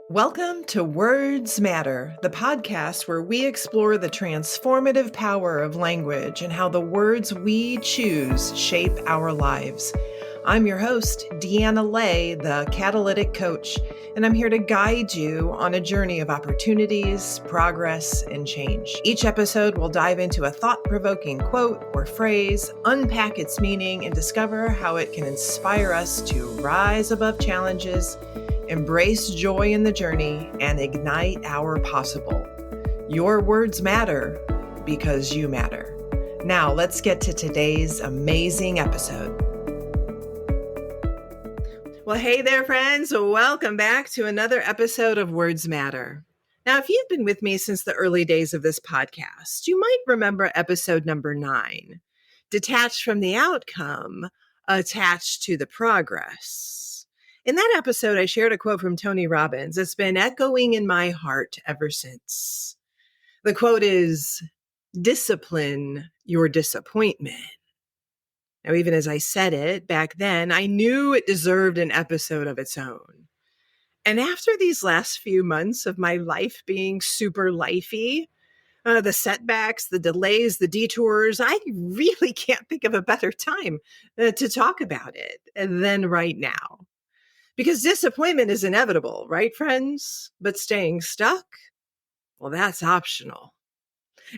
Welcome to Words Matter, the podcast where we explore the transformative power of language and how the words we choose shape our lives. I'm your host, Deanna Ley, the Catalytic Coach, and I'm here to guide you on a journey of opportunities, progress, and change. Each episode will dive into a thought-provoking quote or phrase, unpack its meaning, and discover how it can inspire us to rise above challenges, embrace joy in the journey, and ignite our possible. Your words matter because you matter. Now, let's get to today's amazing episode. Well, hey there, friends. Welcome back to another episode of Words Matter. Now, if you've been with me since the early days of this podcast, you might remember episode number 9, Detached from the Outcome, Attached to the Progress. In that episode, I shared a quote from Tony Robbins that's been echoing in my heart ever since. The quote is, "Discipline your disappointment." Now, even as I said it back then, I knew it deserved an episode of its own. And after these last few months of my life being super lifey, the setbacks, the delays, the detours, I really can't think of a better time to talk about it than right now. Because disappointment is inevitable, right, friends? But staying stuck, well, that's optional.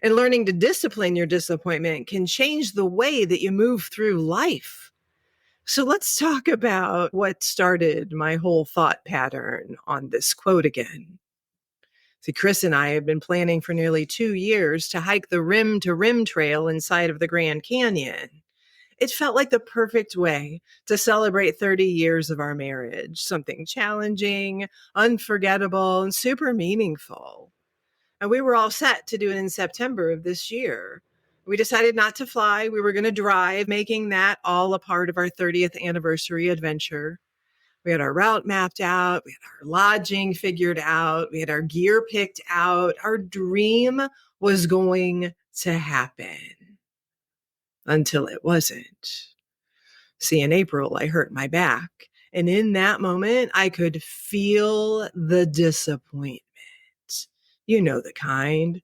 And learning to discipline your disappointment can change the way that you move through life. So let's talk about what started my whole thought pattern on this quote again. See, Chris and I have been planning for nearly 2 years to hike the Rim to Rim Trail inside of the Grand Canyon. It felt like the perfect way to celebrate 30 years of our marriage, something challenging, unforgettable, and super meaningful. And we were all set to do it in September of this year. We decided not to fly. We were going to drive, making that all a part of our 30th anniversary adventure. We had our route mapped out. We had our lodging figured out. We had our gear picked out. Our dream was going to happen. Until it wasn't. See, in April, I hurt my back. And in that moment, I could feel the disappointment. You know the kind.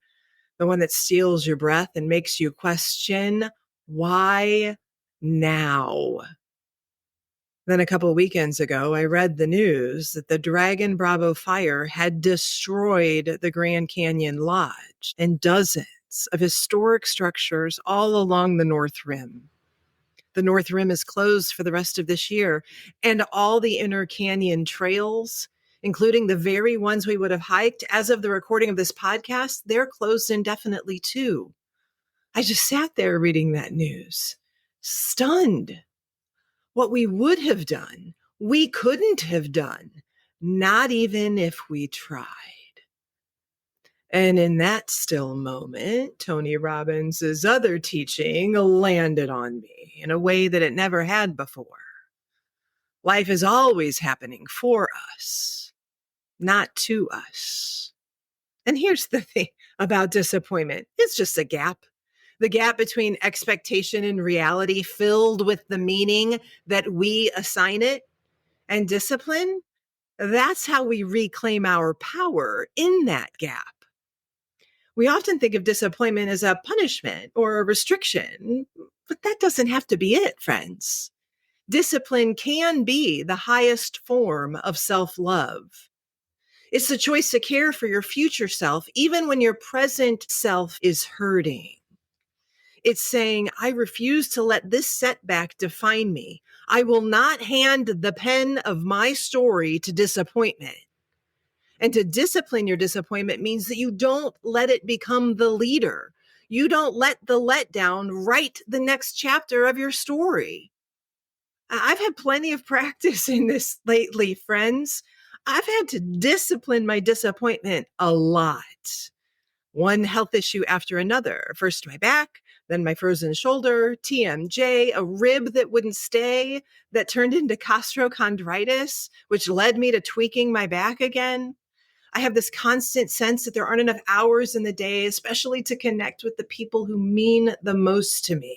The one that steals your breath and makes you question, why now? Then a couple of weekends ago, I read the news that the Dragon Bravo fire had destroyed the Grand Canyon Lodge and dozens of historic structures all along the North Rim. The North Rim is closed for the rest of this year, and all the inner canyon trails, including the very ones we would have hiked as of the recording of this podcast, they're closed indefinitely too. I just sat there reading that news, stunned. What we would have done, we couldn't have done, not even if we tried. And in that still moment, Tony Robbins' other teaching landed on me in a way that it never had before. Life is always happening for us, not to us. And here's the thing about disappointment. It's just a gap. The gap between expectation and reality filled with the meaning that we assign it. And discipline, that's how we reclaim our power in that gap. We often think of disappointment as a punishment or a restriction, but that doesn't have to be it, friends. Discipline can be the highest form of self-love. It's the choice to care for your future self, even when your present self is hurting. It's saying, I refuse to let this setback define me. I will not hand the pen of my story to disappointment. And to discipline your disappointment means that you don't let it become the leader. You don't let the letdown write the next chapter of your story. I've had plenty of practice in this lately, friends. I've had to discipline my disappointment a lot. One health issue after another. First my back, then my frozen shoulder, TMJ, a rib that wouldn't stay, that turned into costochondritis, which led me to tweaking my back again. I have this constant sense that there aren't enough hours in the day, especially to connect with the people who mean the most to me.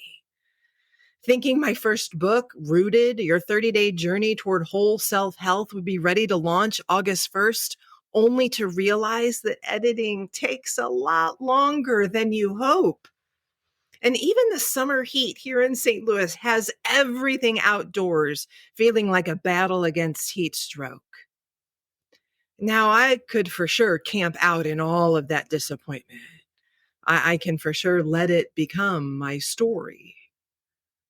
Thinking my first book, Rooted, Your 30-Day Journey Toward Whole Self-Health, would be ready to launch August 1st, only to realize that editing takes a lot longer than you hope. And even the summer heat here in St. Louis has everything outdoors feeling like a battle against heat stroke. Now, I could for sure camp out in all of that disappointment. I can for sure let it become my story.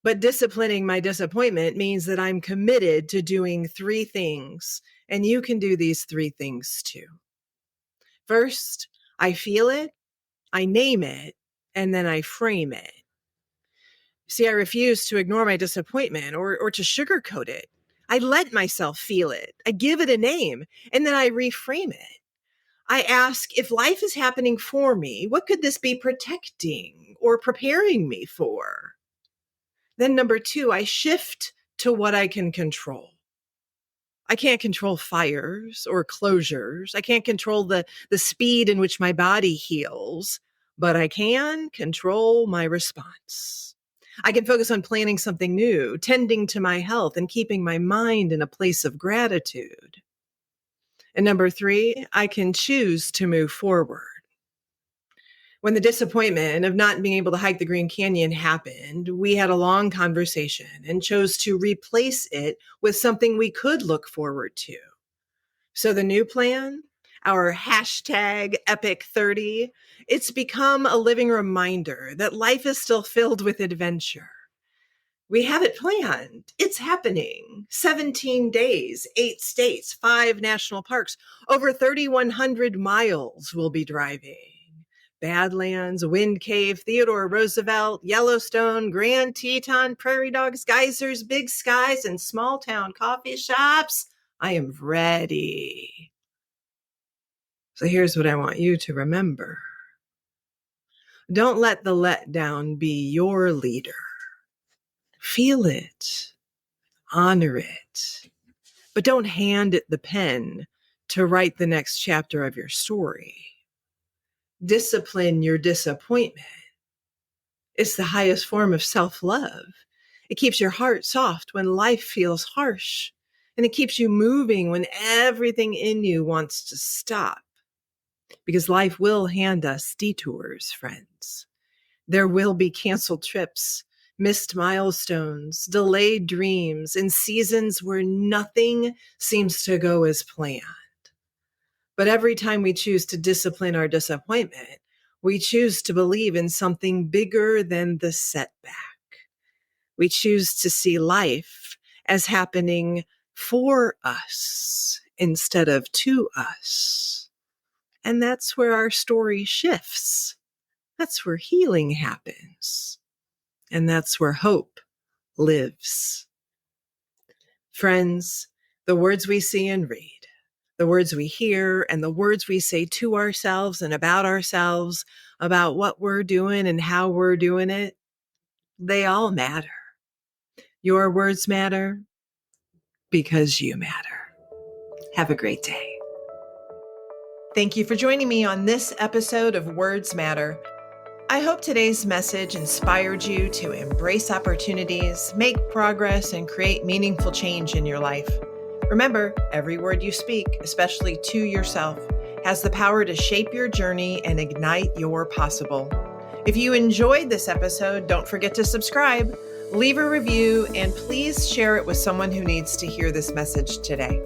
But disciplining my disappointment means that I'm committed to doing 3 things, and you can do these 3 things too. First, I feel it, I name it, and then I frame it. See, I refuse to ignore my disappointment or to sugarcoat it. I let myself feel it. I give it a name, and then I reframe it. I ask, if life is happening for me, what could this be protecting or preparing me for? Then number 2, I shift to what I can control. I can't control fires or closures. I can't control the speed in which my body heals, but I can control my response. I can focus on planning something new, tending to my health, and keeping my mind in a place of gratitude. And number 3, I can choose to move forward. When the disappointment of not being able to hike the Green Canyon happened, we had a long conversation and chose to replace it with something we could look forward to. So the new plan, our hashtag Epic30, it's become a living reminder that life is still filled with adventure. We have it planned. It's happening. 17 days, 8 states, 5 national parks, over 3,100 miles we'll be driving. Badlands, Wind Cave, Theodore Roosevelt, Yellowstone, Grand Teton, Prairie Dogs, geysers, big skies, and small town coffee shops. I am ready. So here's what I want you to remember. Don't let the letdown be your leader. Feel it, honor it, but don't hand it the pen to write the next chapter of your story. Discipline your disappointment. It's the highest form of self-love. It keeps your heart soft when life feels harsh, and it keeps you moving when everything in you wants to stop. Because life will hand us detours, friends. There will be canceled trips, missed milestones, delayed dreams, and seasons where nothing seems to go as planned. But every time we choose to discipline our disappointment, we choose to believe in something bigger than the setback. We choose to see life as happening for us instead of to us. And that's where our story shifts. That's where healing happens. And that's where hope lives. Friends, the words we see and read, the words we hear, and the words we say to ourselves and about what we're doing and how we're doing it, they all matter. Your words matter because you matter. Have a great day. Thank you for joining me on this episode of Words Matter. I hope today's message inspired you to embrace opportunities, make progress, and create meaningful change in your life. Remember, every word you speak, especially to yourself, has the power to shape your journey and ignite your possible. If you enjoyed this episode, don't forget to subscribe, leave a review, and please share it with someone who needs to hear this message today.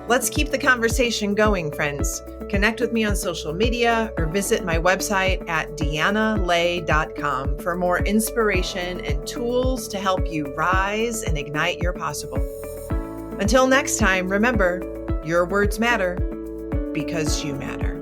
Let's keep the conversation going, friends. Connect with me on social media or visit my website at deannaley.com for more inspiration and tools to help you rise and ignite your possible. Until next time, remember, your words matter because you matter.